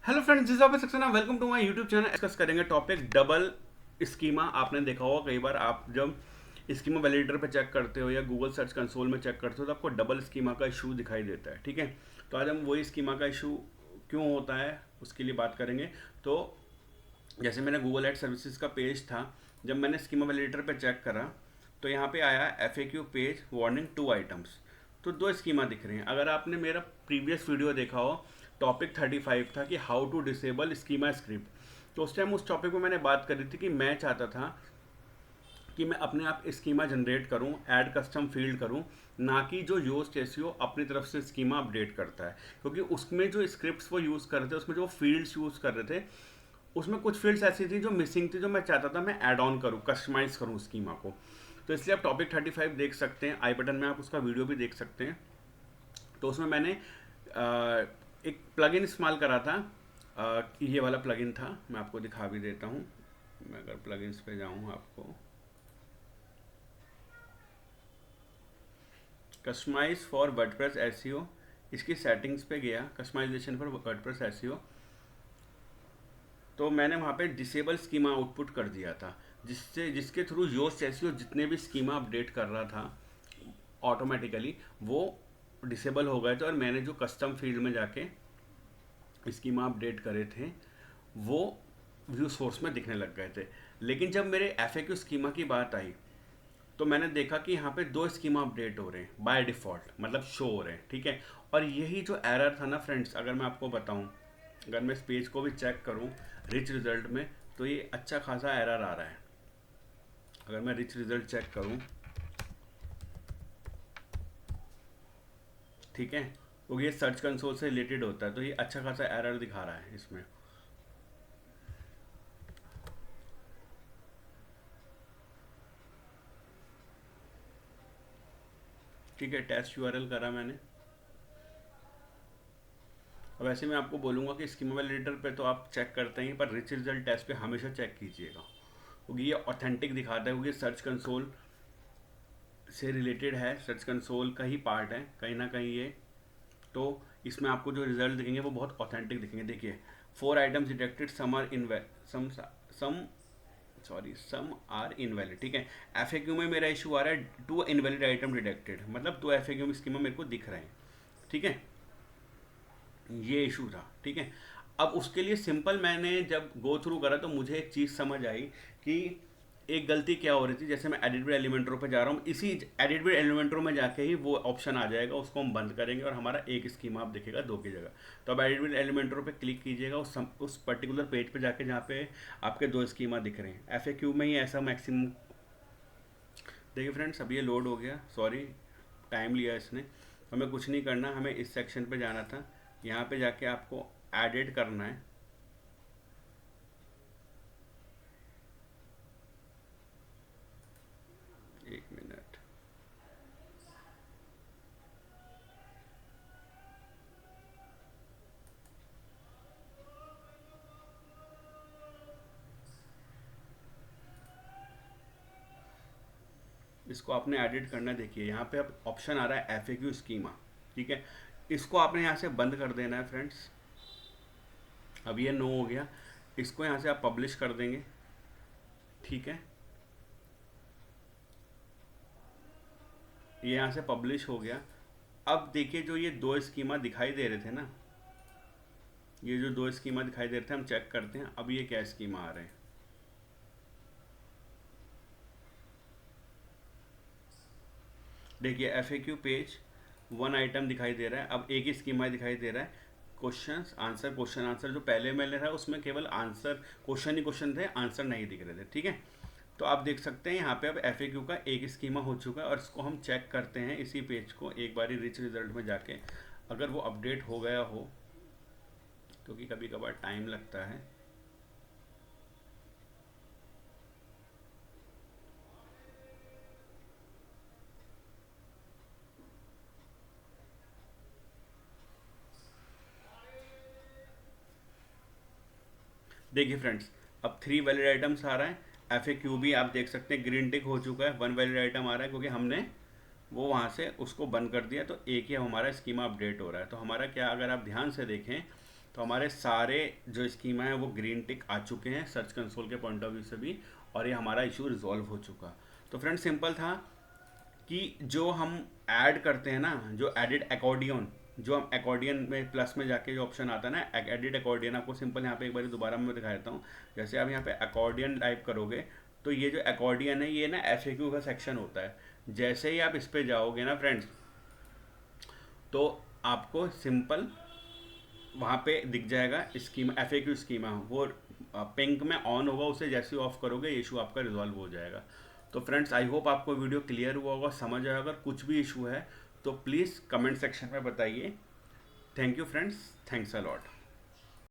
Hello friends, this is Saxena. Welcome to my YouTube channel. Discuss करेंगे topic double schema. आपने देखा होगा कई बार आप जब स्कीमा वैलिडेटर पे चेक करते हो या गूगल सर्च कंसोल में चेक करते हो तो आपको डबल स्कीमा का इशू दिखाई देता है। ठीक है, तो आज हम वही स्कीमा का इशू क्यों होता है उसके लिए बात करेंगे। तो जैसे मेरा गूगल एड सर्विसेज का पेज था, जब मैंने स्कीमा वैलिडेटर पे चेक करा तो यहाँ पे आया FAQ पेज वार्निंग 2 आइटम्स। तो 2 स्कीमा दिख रही हैं। अगर आपने मेरा प्रीवियस वीडियो देखा हो, टॉपिक 35 था कि how to disable schema script. तो उस टाइम उस टॉपिक में मैंने बात करी थी कि मैं चाहता था कि मैं अपने आप स्कीमा जनरेट करूं, ऐड कस्टम फील्ड करूं, ना कि जो योस्ट एसईओ अपनी तरफ से स्कीमा अपडेट करता है। क्योंकि उसमें जो स्क्रिप्ट्स वो यूज़ कर रहे थे, उसमें जो फील्ड्स यूज़ कर रहे थे, उसमें कुछ फील्ड्स ऐसी थी जो मिसिंग थी, जो मैं चाहता था मैं ऐड ऑन करूँ, कस्टमाइज़ करूँ स्कीमा को। तो इसलिए आप टॉपिक 35 देख सकते हैं, आई बटन में आप उसका वीडियो भी देख सकते हैं। तो उसमें मैंने एक प्लगइन इस्तेमाल करा था। ये वाला प्लगइन था, मैं आपको दिखा भी देता हूँ। मैं अगर प्लगइन्स पे जाऊँ, आपको कस्टमाइज फॉर वर्डप्रेस एसईओ, इसकी सेटिंग्स पे गया, कस्टमाइजेशन फॉर वर्डप्रेस एसईओ। तो मैंने वहाँ पे डिसेबल स्कीमा आउटपुट कर दिया था, जिसके थ्रू योस्ट एसईओ जितने भी स्कीमा अपडेट कर रहा था ऑटोमेटिकली वो डिसेबल हो गए थे, और मैंने जो कस्टम फील्ड में जाके स्कीमा अपडेट करे थे वो व्यू सोर्स में दिखने लग गए थे। लेकिन जब मेरे FAQ स्कीमा की बात आई तो मैंने देखा कि यहाँ पे 2 स्कीमा अपडेट हो रहे हैं बाय डिफ़ॉल्ट, मतलब शो हो रहे हैं। ठीक है, और यही जो एरर था ना फ्रेंड्स, अगर मैं आपको बताऊँ, अगर मैं इस पेज को भी चेक करूँ रिच रिजल्ट में, तो ये अच्छा खासा एरर आ रहा है। अगर मैं रिच रिजल्ट चेक करूँ, ठीक है, तो ये सर्च कंसोल से रिलेटेड होता है, तो ये अच्छा खासा एरर दिखा रहा है इसमें। ठीक है, टेस्ट URL करा मैंने। अब ऐसे मैं आपको बोलूँगा कि स्कीमा वैलिडेटर पे तो आप चेक करते हैं, पर रिच रिजल्ट टेस्ट पे हमेशा चेक कीजिएगा, क्योंकि ये ऑथेंटिक दिखाता है, क्योंकि सर्च कंसोल से रिलेटेड है, सर्च कंसोल का ही पार्ट है कहीं ना कहीं ये। तो इसमें आपको जो रिजल्ट दिखेंगे वो बहुत ऑथेंटिक दिखेंगे। देखिए, 4 items detected, some are in some some are invalid. ठीक है, FAQ में मेरा इशू आ रहा है 2 इनवैलिड आइटम डिटेक्टेड, मतलब 2 FAQ में स्कीमा मेरे को दिख रहे हैं। ठीक है, ये इशू था। ठीक है, अब उसके लिए सिंपल, मैंने जब गो थ्रू करा तो मुझे एक चीज़ समझ आई कि एक गलती क्या हो रही थी। जैसे मैं एडिट विद एलिमेंटरो पे जा रहा हूँ, इसी एडिट विद एलिमेंटरो में जाके ही वो ऑप्शन आ जाएगा, उसको हम बंद करेंगे और हमारा एक स्कीमा आप दिखेगा 2 की जगह। तो अब एडिट विद एलिमेंटरो पे क्लिक कीजिएगा उस पर्टिकुलर पेज पे जाके जहाँ पे आपके 2 स्कीमा दिख रहे हैं। FAQ में ही ऐसा मैक्सिमम। देखिए फ्रेंड्स, अब ये लोड हो गया, सॉरी टाइम लिया इसने। हमें कुछ नहीं करना, हमें इस सेक्शन पे जाना था, यहाँ पे जाके आपको एडिट करना है। एक मिनट, इसको आपने एडिट करना है। देखिए यहाँ पे अब ऑप्शन आ रहा है FAQ स्कीमा। ठीक है, इसको आपने यहाँ से बंद कर देना है फ्रेंड्स। अब ये नो हो गया, इसको यहाँ से आप पब्लिश कर देंगे। ठीक है, ये यहाँ से पब्लिश हो गया। अब देखिए, जो ये 2 स्कीमा दिखाई दे रहे थे ना, ये जो 2 स्कीमा दिखाई दे रहे थे, हम चेक करते हैं अब ये क्या स्कीमा आ रहे हैं। देखिए FAQ पेज 1 आइटम दिखाई दे रहा है, अब एक ही स्कीमा दिखाई दे रहा है। क्वेश्चन आंसर जो पहले मैंने था उसमें केवल आंसर, क्वेश्चन ही क्वेश्चन थे, आंसर नहीं दिख रहे थे। ठीक है, तो आप देख सकते हैं यहाँ पे अब FAQ का एक स्कीमा हो चुका है, और इसको हम चेक करते हैं इसी पेज को एक बारी रिच रिजल्ट में जाके, अगर वो अपडेट हो गया हो, क्योंकि कभी कभार टाइम लगता है। देखिए फ्रेंड्स, अब 3 वैलिड आइटम्स आ रहा है। FAQ भी आप देख सकते हैं ग्रीन टिक हो चुका है, 1 वैलिड आइटम आ रहा है, क्योंकि हमने वो वहाँ से उसको बंद कर दिया, तो एक ही हमारा स्कीमा अपडेट हो रहा है। तो हमारा क्या, अगर आप ध्यान से देखें तो हमारे सारे जो स्कीमा है वो ग्रीन टिक आ चुके हैं सर्च कंसोल के पॉइंट ऑफ व्यू से भी, और ये हमारा इशू रिजॉल्व हो चुका। तो फ्रेंड सिंपल था कि जो हम ऐड करते हैं ना, जो एडिट अकॉर्डियन, जो हम अकॉर्डियन में प्लस में जाके जो ऑप्शन आता है ना एडिट अकॉर्डियन, आपको सिंपल यहाँ पे एक बार दोबारा मैं दिखा देता हूँ। जैसे आप यहाँ पे अकॉर्डियन टाइप करोगे तो ये जो अकॉर्डियन है ये ना FAQ का सेक्शन होता है। जैसे ही आप इस पर जाओगे ना फ्रेंड्स, तो आपको सिंपल वहाँ पे दिख जाएगा स्कीमा, FAQ स्कीमा, वो पिंक में ऑन होगा, उसे जैसे ही ऑफ करोगे इशू आपका रिजॉल्व हो जाएगा। तो फ्रेंड्स आई होप आपको वीडियो क्लियर हुआ होगा, समझ आया। अगर कुछ भी इशू है तो प्लीज़ कमेंट सेक्शन में बताइए। Thank you friends, thanks a lot.